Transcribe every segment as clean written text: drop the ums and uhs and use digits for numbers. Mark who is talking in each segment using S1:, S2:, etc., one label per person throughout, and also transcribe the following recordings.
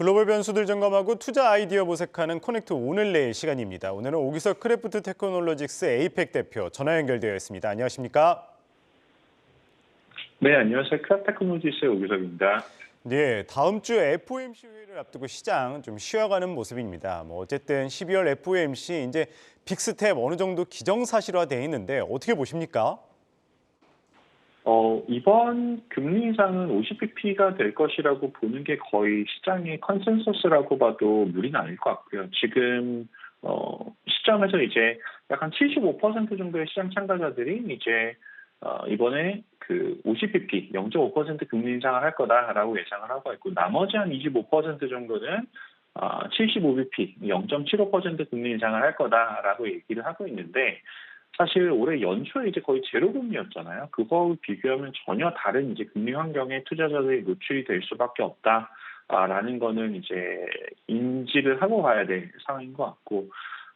S1: 글로벌 변수들 점검하고 투자 아이디어 모색하는 커넥트 오늘 내일 시간입니다. 오늘은 오기석 크래프트 테크놀로직스 에이펙 대표 전화 연결되어 있습니다. 안녕하십니까?
S2: 네, 안녕하세요. 크라테크노지스의 오규석입니다.
S1: 네, 다음 주 FOMC 회의를 앞두고 시장 좀 쉬어가는 모습입니다. 어쨌든 12월 FOMC 이제 빅스텝 어느 정도 기정사실화돼 있는데 어떻게 보십니까?
S2: 이번 금리 인상은 50bp가 될 것이라고 보는 게 거의 시장의 컨센서스라고 봐도 무리는 아닐 것 같고요. 지금 시점에서 이제 약간 75% 정도의 시장 참가자들이 이제 이번에 그 50bp, 0.5% 금리 인상을 할 거다라고 예상을 하고 있고, 나머지 한 25% 정도는 75bp, 0.75% 금리 인상을 할 거다라고 얘기를 하고 있는데, 사실 올해 연초에 이제 거의 제로 금리였잖아요. 그거와 비교하면 전혀 다른 이제 금리 환경에 투자자들이 노출이 될 수밖에 없다라는 거는 이제 인지를 하고 가야 될 상황인 것 같고,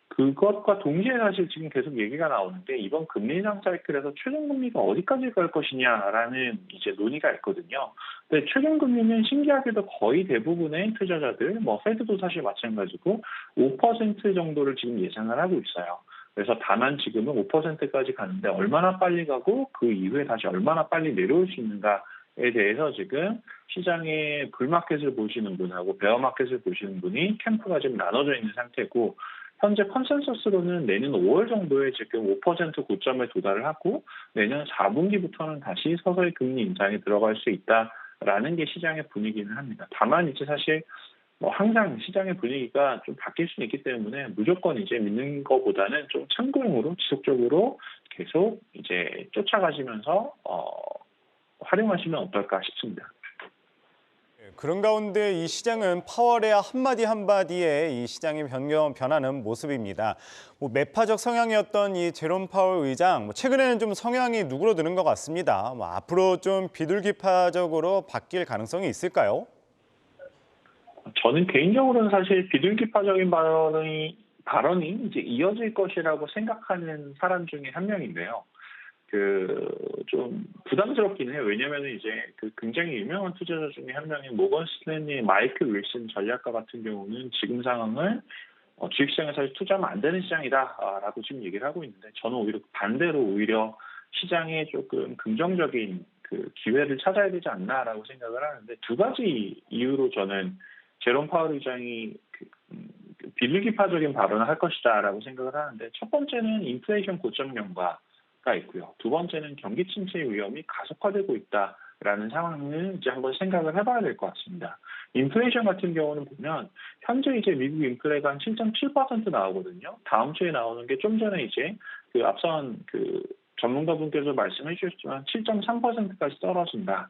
S2: 그것과 동시에 사실 지금 계속 얘기가 나오는데, 이번 금리 인상 사이클에서 최종금리가 어디까지 갈 것이냐라는 이제 논의가 있거든요. 근데 최종금리는 신기하게도 거의 대부분의 투자자들, 페드도 사실 마찬가지고 5% 정도를 지금 예상을 하고 있어요. 그래서 다만 지금은 5%까지 가는데 얼마나 빨리 가고 그 이후에 다시 얼마나 빨리 내려올 수 있는가에 대해서 지금 시장의 불마켓을 보시는 분하고 베어마켓을 보시는 분이 캠프가 지금 나눠져 있는 상태고, 현재 컨센서스로는 내년 5월 정도에 지금 5% 고점에 도달을 하고 내년 4분기부터는 다시 서서히 금리 인상에 들어갈 수 있다라는 게 시장의 분위기는 합니다. 다만 이제 사실 항상 시장의 분위기가 좀 바뀔 수 있기 때문에 무조건 이제 믿는 것보다는 좀 참고용으로 지속적으로 계속 이제 쫓아가시면서 활용하시면 어떨까 싶습니다.
S1: 그런 가운데 이 시장은 파월의 한마디 한마디에 이 시장이 변하는 모습입니다. 매파적 성향이었던 이 제롬 파월 의장, 최근에는 좀 성향이 누그러드는 것 같습니다. 앞으로 좀 비둘기파적으로 바뀔 가능성이 있을까요?
S2: 저는 개인적으로는 사실 비둘기파적인 발언이 이제 이어질 것이라고 생각하는 사람 중에 한 명인데요. 좀 부담스럽긴 해요. 왜냐면은 이제 그 굉장히 유명한 투자자 중에 한 명인 모건 스탠리 마이클 윌슨 전략가 같은 경우는 지금 상황을 주식시장에 사실 투자하면 안 되는 시장이다라고 지금 얘기를 하고 있는데, 저는 오히려 반대로 오히려 시장에 조금 긍정적인 그 기회를 찾아야 되지 않나라고 생각을 하는데, 두 가지 이유로 저는 제롬 파월 의장이 비둘기파적인 발언을 할 것이다라고 생각을 하는데, 첫 번째는 인플레이션 고점 연가가 있고요. 두 번째는 경기 침체 위험이 가속화되고 있다라는 상황을 이제 한번 생각을 해봐야 될 것 같습니다. 인플레이션 같은 경우는 보면 현재 이제 미국 인플레가 한 7.7% 나오거든요. 다음 주에 나오는 게 좀 전에 이제 그 앞선 그 전문가분께서 말씀해 주셨지만 7.3%까지 떨어진다.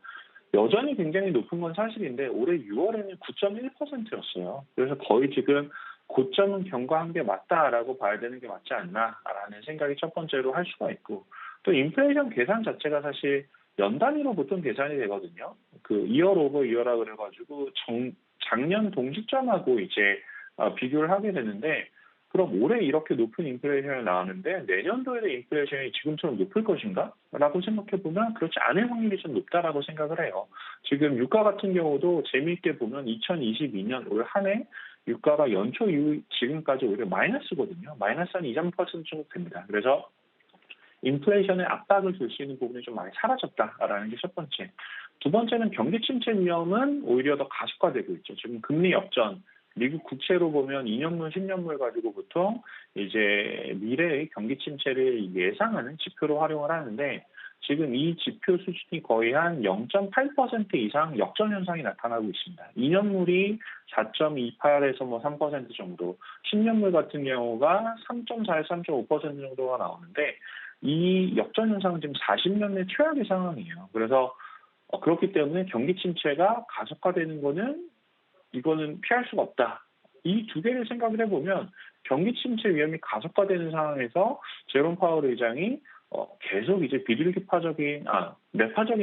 S2: 여전히 굉장히 높은 건 사실인데 올해 6월에는 9.1%였어요. 그래서 거의 지금 고점은 경과한 게 맞다라고 봐야 되는 게 맞지 않나라는 생각이 첫 번째로 할 수가 있고, 또 인플레이션 계산 자체가 사실 연 단위로 보통 계산이 되거든요. 그 이어 오버 이어라 그래가지고 작년 동시점하고 이제 비교를 하게 되는데, 그럼 올해 이렇게 높은 인플레이션이 나왔는데 내년도에도 인플레이션이 지금처럼 높을 것인가? 라고 생각해보면 그렇지 않을 확률이 좀 높다라고 생각을 해요. 지금 유가 같은 경우도 재미있게 보면 2022년 올 한 해 유가가 연초 이후 지금까지 오히려 마이너스거든요. 마이너스 한 2, 3% 정도 됩니다. 그래서 인플레이션에 압박을 줄 수 있는 부분이 좀 많이 사라졌다라는 게 첫 번째. 두 번째는 경기 침체 위험은 오히려 더 가속화되고 있죠. 지금 금리 역전, 미국 국채로 보면 2년물, 10년물 가지고 보통 이제 미래의 경기 침체를 예상하는 지표로 활용을 하는데, 지금 이 지표 수준이 거의 한 0.8% 이상 역전 현상이 나타나고 있습니다. 2년물이 4.28에서 3% 정도, 10년물 같은 경우가 3.4에서 3.5% 정도가 나오는데, 이 역전 현상은 지금 40년 내 최악의 상황이에요. 그래서 그렇기 때문에 경기 침체가 가속화되는 거는 이거는 피할 수가 없다. 이 두 개를 생각을 해보면 경기 침체 위험이 가속화되는 상황에서 제롬 파월 의장이 계속 이제 매파적인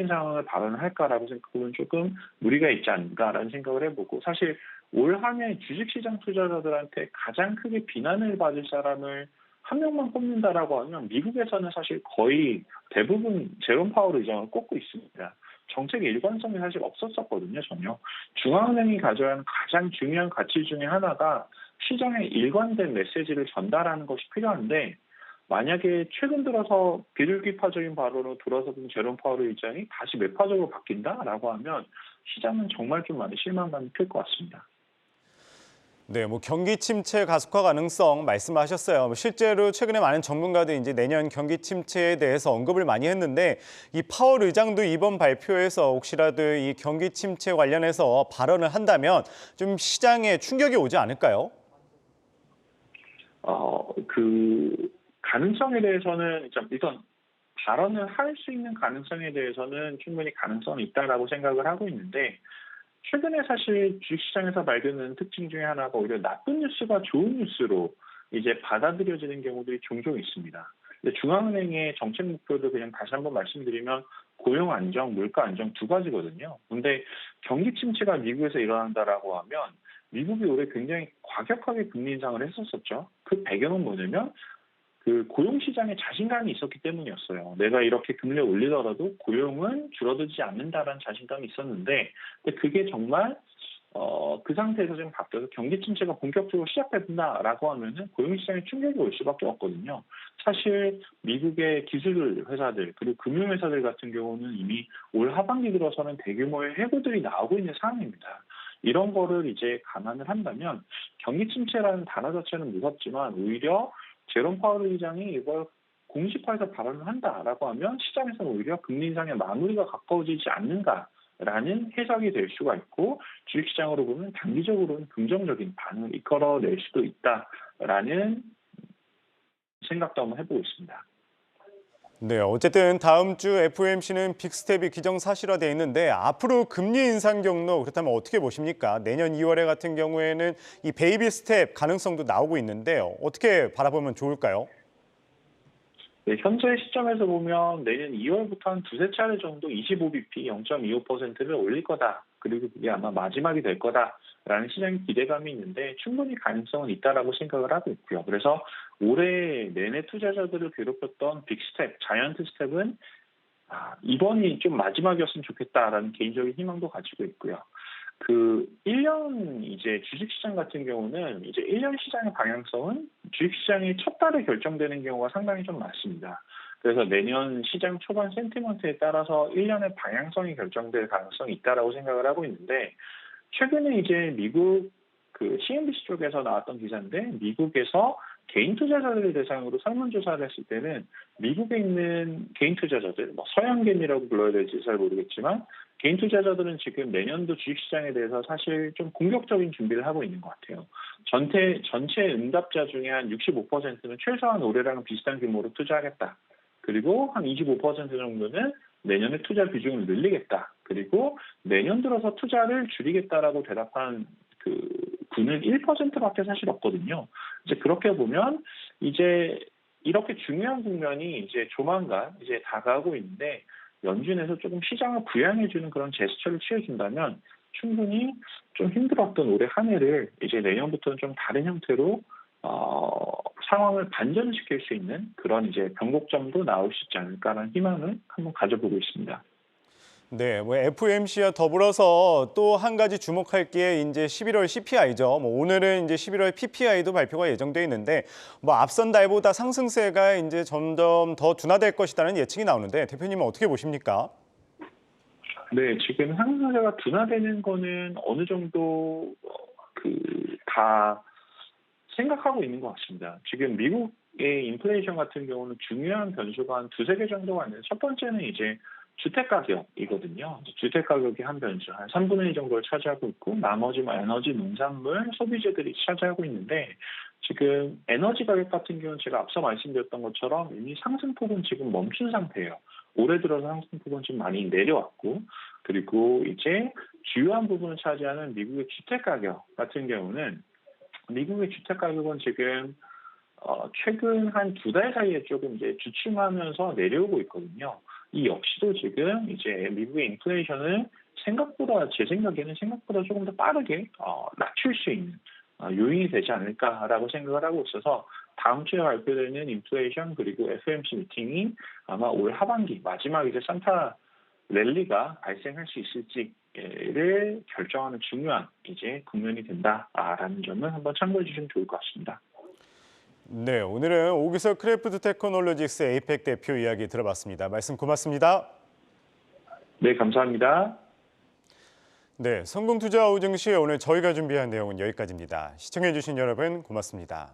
S2: 상황을 발언을 할까라고 생각하면 조금 무리가 있지 않을까라는 생각을 해보고, 사실 올 한 해 주식시장 투자자들한테 가장 크게 비난을 받을 사람을 한 명만 뽑는다라고 하면 미국에서는 사실 거의 대부분 제롬 파월 의장을 꼽고 있습니다. 정책의 일관성이 사실 없었었거든요, 전혀. 중앙은행이 가져야 하는 가장 중요한 가치 중에 하나가 시장에 일관된 메시지를 전달하는 것이 필요한데 만약에 최근 들어서 비둘기파적인 발언으로 돌아서던 제롬 파월 의장이 다시 매파적으로 바뀐다라고 하면 시장은 정말 좀 많이 실망감이 클 것 같습니다.
S1: 네, 경기 침체 가속화 가능성 말씀하셨어요. 실제로 최근에 많은 전문가들이 이제 내년 경기 침체에 대해서 언급을 많이 했는데 이 파월 의장도 이번 발표에서 혹시라도 이 경기 침체 관련해서 발언을 한다면 좀 시장에 충격이 오지 않을까요?
S2: 그 가능성에 대해서는 일단 발언을 할 수 있는 가능성에 대해서는 충분히 가능성이 있다라고 생각을 하고 있는데 최근에 사실 주식시장에서 발견되는 특징 중에 하나가 오히려 나쁜 뉴스가 좋은 뉴스로 이제 받아들여지는 경우들이 종종 있습니다. 근데 중앙은행의 정책 목표도 그냥 다시 한번 말씀드리면 고용 안정, 물가 안정 두 가지거든요. 근데 경기 침체가 미국에서 일어난다라고 하면 미국이 올해 굉장히 과격하게 금리 인상을 했었었죠. 그 배경은 뭐냐면 그 고용 시장에 자신감이 있었기 때문이었어요. 내가 이렇게 금리를 올리더라도 고용은 줄어들지 않는다라는 자신감이 있었는데, 근데 그게 정말 그 상태에서 지금 바뀌어서 경기 침체가 본격적으로 시작된다라고 하면은 고용 시장에 충격이 올 수밖에 없거든요. 사실 미국의 기술 회사들 그리고 금융 회사들 같은 경우는 이미 올 하반기 들어서는 대규모의 해고들이 나오고 있는 상황입니다. 이런 거를 이제 감안을 한다면 경기 침체라는 단어 자체는 무섭지만 오히려 제롬 파월 의장이 이걸 공식화해서 발언을 한다라고 하면 시장에서는 오히려 금리 인상의 마무리가 가까워지지 않는가라는 해석이 될 수가 있고 주식시장으로 보면 단기적으로는 긍정적인 반응을 이끌어낼 수도 있다라는 생각도 한번 해보고 있습니다.
S1: 네, 어쨌든 다음 주 FOMC는 빅스텝이 기정사실화돼 있는데 앞으로 금리 인상 경로 그렇다면 어떻게 보십니까? 내년 2월에 같은 경우에는 이 베이비 스텝 가능성도 나오고 있는데요. 어떻게 바라보면 좋을까요?
S2: 네, 현재 시점에서 보면 내년 2월부터 한 두세 차례 정도 25bp 0.25%를 올릴 거다. 그리고 그게 아마 마지막이 될 거다라는 시장의 기대감이 있는데 충분히 가능성은 있다라고 생각을 하고 있고요. 그래서 올해 내내 투자자들을 괴롭혔던 빅스텝, 자이언트 스텝은 이번이 좀 마지막이었으면 좋겠다라는 개인적인 희망도 가지고 있고요. 그 1년 이제 주식시장 같은 경우는 이제 1년 시장의 방향성은 주식시장이 첫 달에 결정되는 경우가 상당히 좀 많습니다. 그래서 내년 시장 초반 센티먼트에 따라서 1년의 방향성이 결정될 가능성이 있다라고 생각을 하고 있는데 최근에 이제 미국 그 CNBC 쪽에서 나왔던 기사인데 미국에서 개인 투자자들을 대상으로 설문조사를 했을 때는 미국에 있는 개인 투자자들, 서양개미라고 불러야 될지 잘 모르겠지만 개인 투자자들은 지금 내년도 주식시장에 대해서 사실 좀 공격적인 준비를 하고 있는 것 같아요. 전체 응답자 중에 한 65%는 최소한 올해랑 비슷한 규모로 투자하겠다. 그리고 한 25% 정도는 내년에 투자 비중을 늘리겠다. 그리고 내년 들어서 투자를 줄이겠다라고 대답한 그 분은 1%밖에 사실 없거든요. 이제 그렇게 보면 이제 이렇게 중요한 국면이 이제 조만간 이제 다가오고 있는데 연준에서 조금 시장을 부양해주는 그런 제스처를 취해준다면 충분히 좀 힘들었던 올해 한 해를 이제 내년부터는 좀 다른 형태로 상황을 반전시킬 수 있는 그런 이제 변곡점도 나올 수 있지 않을까라는 희망을 한번 가져보고 있습니다.
S1: 네, FOMC와 더불어서 또 한 가지 주목할 게 이제 11월 CPI죠. 오늘은 이제 11월 PPI도 발표가 예정돼 있는데 앞선 달보다 상승세가 이제 점점 더 둔화될 것이라는 예측이 나오는데 대표님은 어떻게 보십니까?
S2: 네, 지금 상승세가 둔화되는 거는 어느 정도 다 생각하고 있는 것 같습니다. 지금 미국의 인플레이션 같은 경우는 중요한 변수가 한 두세 개 정도가 있는데 첫 번째는 이제 주택 가격이거든요. 주택 가격이 한 변수, 한 3분의 1 정도를 차지하고 있고 나머지 에너지, 농산물, 소비재들이 차지하고 있는데 지금 에너지 가격 같은 경우는 제가 앞서 말씀드렸던 것처럼 이미 상승폭은 지금 멈춘 상태예요. 올해 들어서 상승폭은 좀 많이 내려왔고 그리고 이제 주요한 부분을 차지하는 미국의 주택 가격 같은 경우는 미국의 주택 가격은 지금 최근 한 두 달 사이에 조금 이제 주춤하면서 내려오고 있거든요. 이 역시도 지금 이제 미국의 인플레이션을 제 생각에는 생각보다 조금 더 빠르게 낮출 수 있는 요인이 되지 않을까라고 생각을 하고 있어서 다음 주에 발표되는 인플레이션 그리고 FOMC 미팅이 아마 올 하반기 마지막 이제 산타 랠리가 발생할 수 있을지 를 결정하는 중요한 이제 국면이 된다라는 점을 한번 참고해 주시면 좋을 것 같습니다.
S1: 네, 오늘은 오기석 크래프트 테크놀로직스 에이펙 대표 이야기 들어봤습니다. 말씀 고맙습니다.
S2: 네, 감사합니다.
S1: 네, 성공투자 오후 증시 오늘 저희가 준비한 내용은 여기까지입니다. 시청해주신 여러분 고맙습니다.